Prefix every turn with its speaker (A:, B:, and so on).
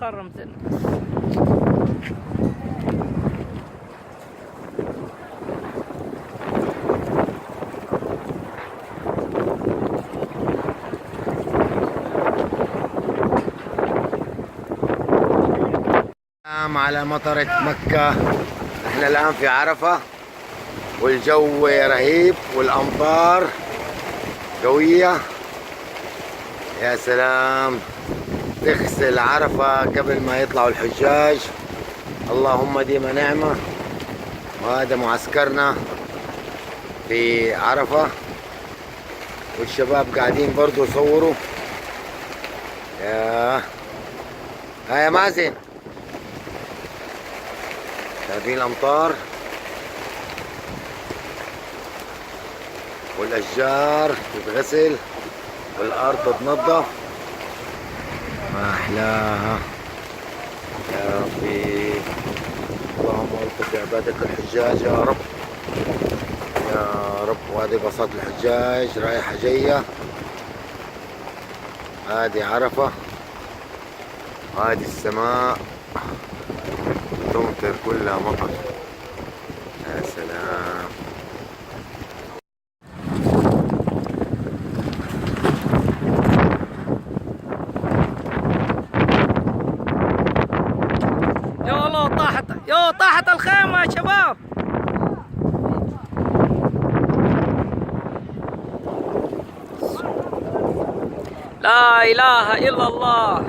A: مخرم سنة.
B: على مطرة مكة. احنا الآن في عرفة والجو رهيب والأمطار قوية. يا سلام، تغسل عرفة قبل ما يطلعوا الحجاج. اللهم ديما نعمة. وهذا معسكرنا في عرفة والشباب قاعدين برضو يصوروا. يا مازن، شايفين الأمطار والأشجار تتغسل والأرض تتنظف. ما أحلاها يا ربي. اللهم الطف بعبادك الحجاج يا رب يا رب. وهذه باصات الحجاج رايحة جاية. هذه عرفة وهذه السماء تمطر كلها مطر. يا سلام.
A: يا الله، طاحت الخيمة يا شباب. لا إله إلا الله.